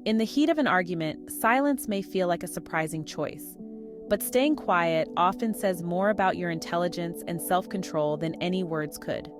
In the heat of an argument, silence may feel like a surprising choice. But staying quiet often says more about your intelligence and self-control than any words could.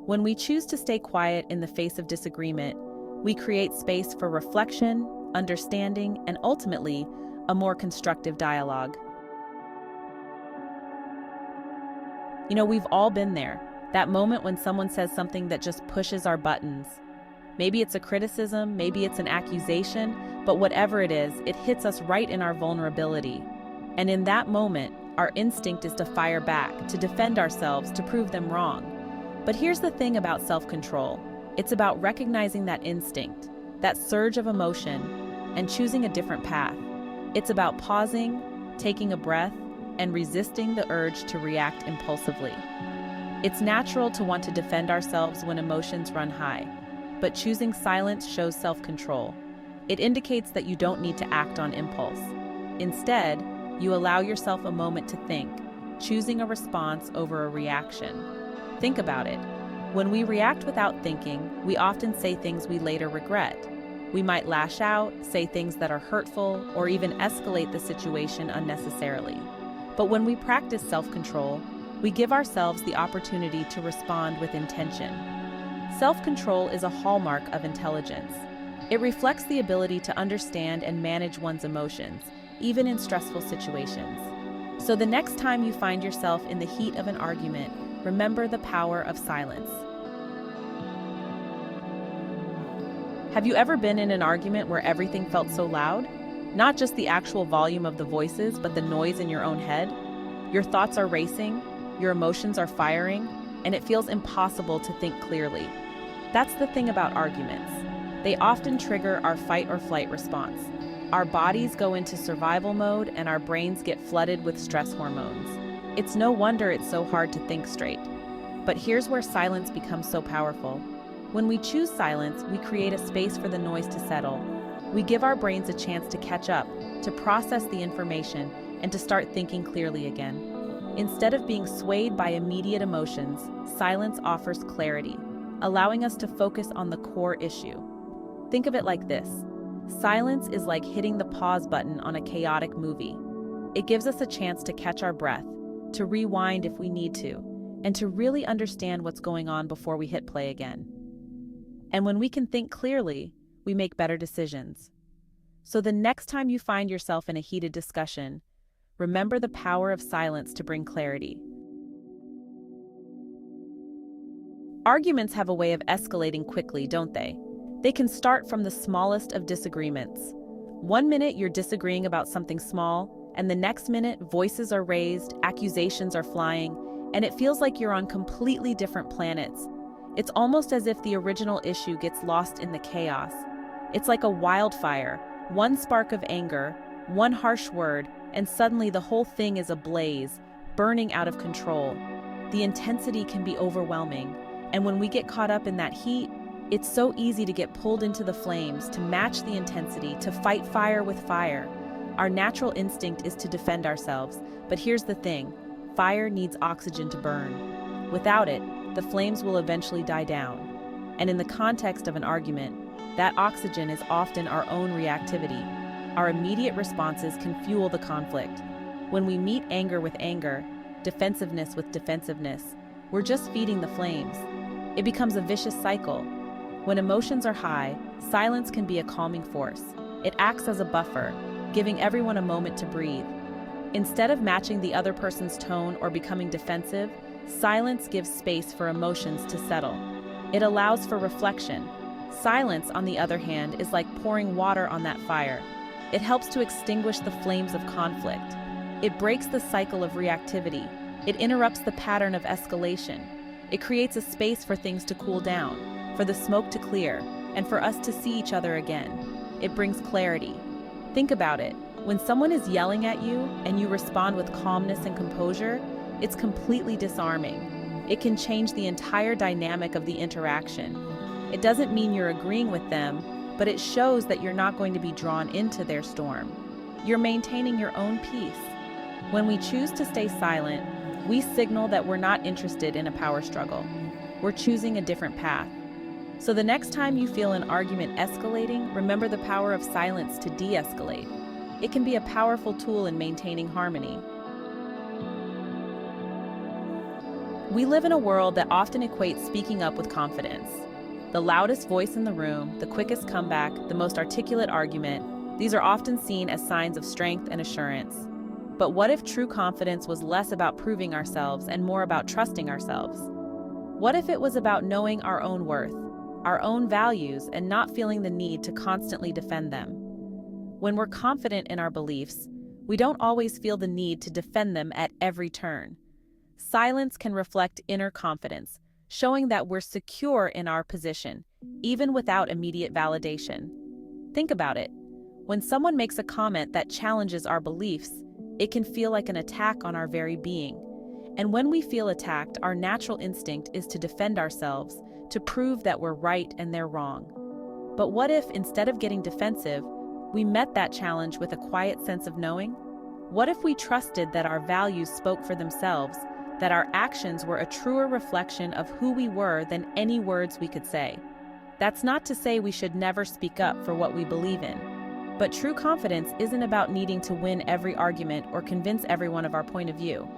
When we choose to stay quiet in the face of disagreement, we create space for reflection, understanding, and ultimately, a more constructive dialogue. We've all been there. That moment when someone says something that just pushes our buttons. Maybe it's a criticism, maybe it's an accusation, but whatever it is, it hits us right in our vulnerability. And in that moment, our instinct is to fire back, to defend ourselves, to prove them wrong. But here's the thing about self-control. It's about recognizing that instinct, that surge of emotion, and choosing a different path. It's about pausing, taking a breath, and resisting the urge to react impulsively. It's natural to want to defend ourselves when emotions run high, but choosing silence shows self-control. It indicates that you don't need to act on impulse. Instead, you allow yourself a moment to think, choosing a response over a reaction. Think about it. When we react without thinking, we often say things we later regret. We might lash out, say things that are hurtful, or even escalate the situation unnecessarily. But when we practice self-control, we give ourselves the opportunity to respond with intention. Self-control is a hallmark of intelligence. It reflects the ability to understand and manage one's emotions, even in stressful situations. So the next time you find yourself in the heat of an argument, remember the power of silence. Have you ever been in an argument where everything felt so loud? Not just the actual volume of the voices, but the noise in your own head? Your thoughts are racing, your emotions are firing, and it feels impossible to think clearly. That's the thing about arguments. They often trigger our fight or flight response. Our bodies go into survival mode and our brains get flooded with stress hormones. It's no wonder it's so hard to think straight. But here's where silence becomes so powerful. When we choose silence, we create a space for the noise to settle. We give our brains a chance to catch up, to process the information, and to start thinking clearly again. Instead of being swayed by immediate emotions, silence offers clarity, allowing us to focus on the core issue. Think of it like this. Silence is like hitting the pause button on a chaotic movie. It gives us a chance to catch our breath, to rewind if we need to, and to really understand what's going on before we hit play again. And when we can think clearly, we make better decisions. So the next time you find yourself in a heated discussion, remember the power of silence to bring clarity. Arguments have a way of escalating quickly, don't they? They can start from the smallest of disagreements. One minute you're disagreeing about something small, and the next minute voices are raised, accusations are flying, and it feels like you're on completely different planets. It's almost as if the original issue gets lost in the chaos. It's like a wildfire, one spark of anger, one harsh word, and suddenly the whole thing is ablaze, burning out of control. The intensity can be overwhelming, and when we get caught up in that heat, it's so easy to get pulled into the flames, to match the intensity, to fight fire with fire. Our natural instinct is to defend ourselves, but here's the thing, fire needs oxygen to burn. Without it, the flames will eventually die down. And in the context of an argument, that oxygen is often our own reactivity. Our immediate responses can fuel the conflict. When we meet anger with anger, defensiveness with defensiveness, we're just feeding the flames. It becomes a vicious cycle. When emotions are high, silence can be a calming force. It acts as a buffer, giving everyone a moment to breathe. Instead of matching the other person's tone or becoming defensive, silence gives space for emotions to settle. It allows for reflection. Silence, on the other hand, is like pouring water on that fire. It helps to extinguish the flames of conflict. It breaks the cycle of reactivity. It interrupts the pattern of escalation. It creates a space for things to cool down, for the smoke to clear, and for us to see each other again. It brings clarity. Think about it. When someone is yelling at you and you respond with calmness and composure, it's completely disarming. It can change the entire dynamic of the interaction. It doesn't mean you're agreeing with them, but it shows that you're not going to be drawn into their storm. You're maintaining your own peace. When we choose to stay silent, we signal that we're not interested in a power struggle. We're choosing a different path. So the next time you feel an argument escalating, remember the power of silence to de-escalate. It can be a powerful tool in maintaining harmony. We live in a world that often equates speaking up with confidence. The loudest voice in the room, the quickest comeback, the most articulate argument, these are often seen as signs of strength and assurance. But what if true confidence was less about proving ourselves and more about trusting ourselves? What if it was about knowing our own worth, our own values, and not feeling the need to constantly defend them? When we're confident in our beliefs, we don't always feel the need to defend them at every turn. Silence can reflect inner confidence, showing that we're secure in our position, even without immediate validation. Think about it. When someone makes a comment that challenges our beliefs, it can feel like an attack on our very being. And when we feel attacked, our natural instinct is to defend ourselves, to prove that we're right and they're wrong. But what if, instead of getting defensive, we met that challenge with a quiet sense of knowing? What if we trusted that our values spoke for themselves, that our actions were a truer reflection of who we were than any words we could say? That's not to say we should never speak up for what we believe in. But true confidence isn't about needing to win every argument or convince everyone of our point of view.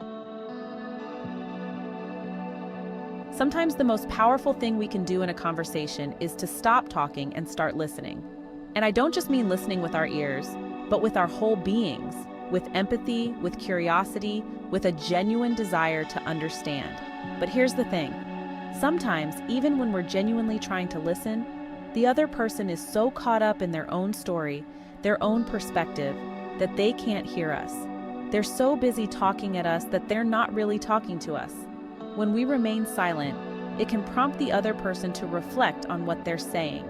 Sometimes the most powerful thing we can do in a conversation is to stop talking and start listening. And I don't just mean listening with our ears, but with our whole beings, with empathy, with curiosity, with a genuine desire to understand. But here's the thing. Sometimes, even when we're genuinely trying to listen, the other person is so caught up in their own story, their own perspective, that they can't hear us. They're so busy talking at us that they're not really talking to us. When we remain silent, it can prompt the other person to reflect on what they're saying.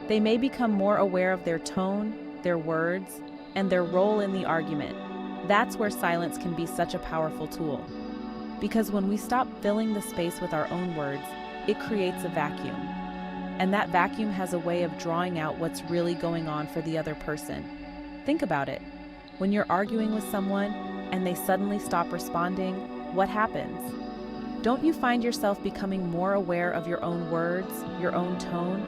They may become more aware of their tone, their words, and their role in the argument. That's where silence can be such a powerful tool. Because when we stop filling the space with our own words, it creates a vacuum. And that vacuum has a way of drawing out what's really going on for the other person. Think about it. When you're arguing with someone and they suddenly stop responding, what happens? Don't you find yourself becoming more aware of your own words, your own tone?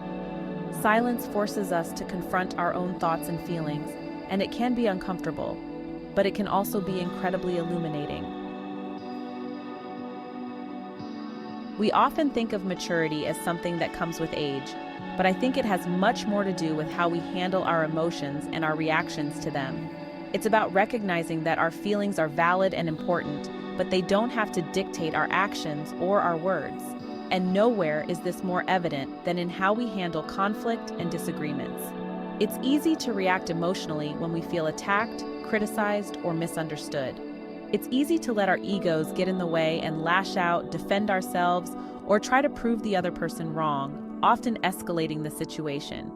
Silence forces us to confront our own thoughts and feelings, and it can be uncomfortable, but it can also be incredibly illuminating. We often think of maturity as something that comes with age, but I think it has much more to do with how we handle our emotions and our reactions to them. It's about recognizing that our feelings are valid and important, but they don't have to dictate our actions or our words. And nowhere is this more evident than in how we handle conflict and disagreements. It's easy to react emotionally when we feel attacked, criticized, or misunderstood. It's easy to let our egos get in the way and lash out, defend ourselves, or try to prove the other person wrong, often escalating the situation.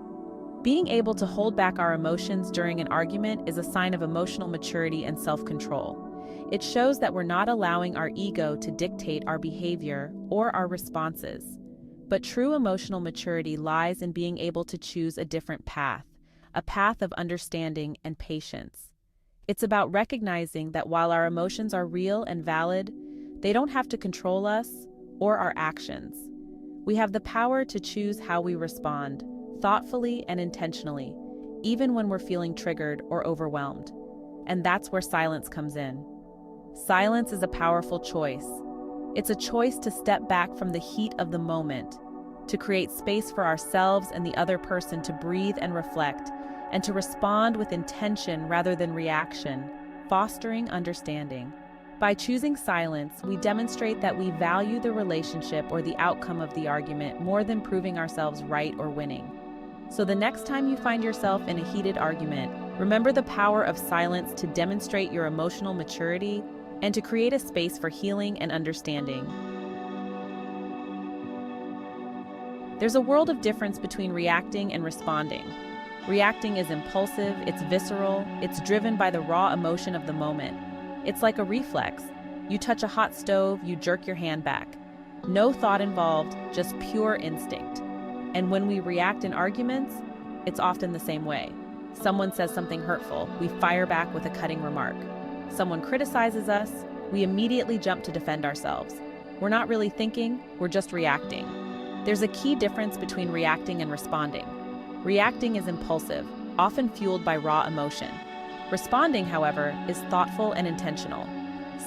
Being able to hold back our emotions during an argument is a sign of emotional maturity and self-control. It shows that we're not allowing our ego to dictate our behavior or our responses. But true emotional maturity lies in being able to choose a different path, a path of understanding and patience. It's about recognizing that while our emotions are real and valid, they don't have to control us or our actions. We have the power to choose how we respond, thoughtfully and intentionally, even when we're feeling triggered or overwhelmed. And that's where silence comes in. Silence is a powerful choice. It's a choice to step back from the heat of the moment, to create space for ourselves and the other person to breathe and reflect, and to respond with intention rather than reaction, fostering understanding. By choosing silence, we demonstrate that we value the relationship or the outcome of the argument more than proving ourselves right or winning. So the next time you find yourself in a heated argument, remember the power of silence to demonstrate your emotional maturity and to create a space for healing and understanding. There's a world of difference between reacting and responding. Reacting is impulsive, it's visceral, it's driven by the raw emotion of the moment. It's like a reflex. You touch a hot stove, you jerk your hand back. No thought involved, just pure instinct. And when we react in arguments, it's often the same way. Someone says something hurtful, we fire back with a cutting remark. Someone criticizes us, we immediately jump to defend ourselves. We're not really thinking, we're just reacting. There's a key difference between reacting and responding. Reacting is impulsive, often fueled by raw emotion. Responding, however, is thoughtful and intentional.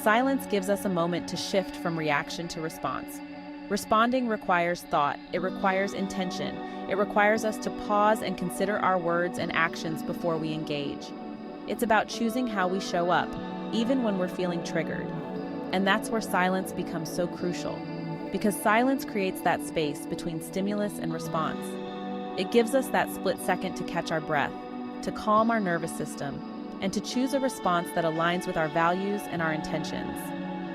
Silence gives us a moment to shift from reaction to response. Responding requires thought, it requires intention, it requires us to pause and consider our words and actions before we engage. It's about choosing how we show up, even when we're feeling triggered. And that's where silence becomes so crucial, because silence creates that space between stimulus and response. It gives us that split second to catch our breath, to calm our nervous system, and to choose a response that aligns with our values and our intentions.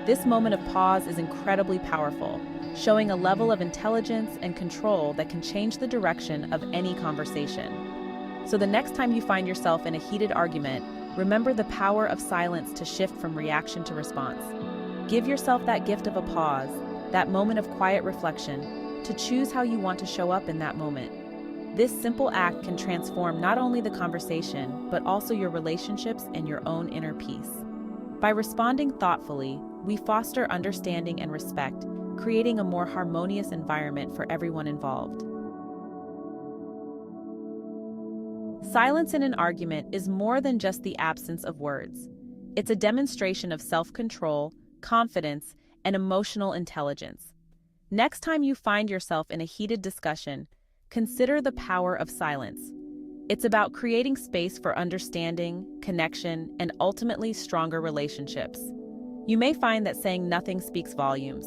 This moment of pause is incredibly powerful, showing a level of intelligence and control that can change the direction of any conversation. So the next time you find yourself in a heated argument, remember the power of silence to shift from reaction to response. Give yourself that gift of a pause, that moment of quiet reflection, to choose how you want to show up in that moment. This simple act can transform not only the conversation, but also your relationships and your own inner peace. By responding thoughtfully, we foster understanding and respect, creating a more harmonious environment for everyone involved. Silence in an argument is more than just the absence of words. It's a demonstration of self-control, confidence, and emotional intelligence. Next time you find yourself in a heated discussion, consider the power of silence. It's about creating space for understanding, connection, and ultimately stronger relationships. You may find that saying nothing speaks volumes.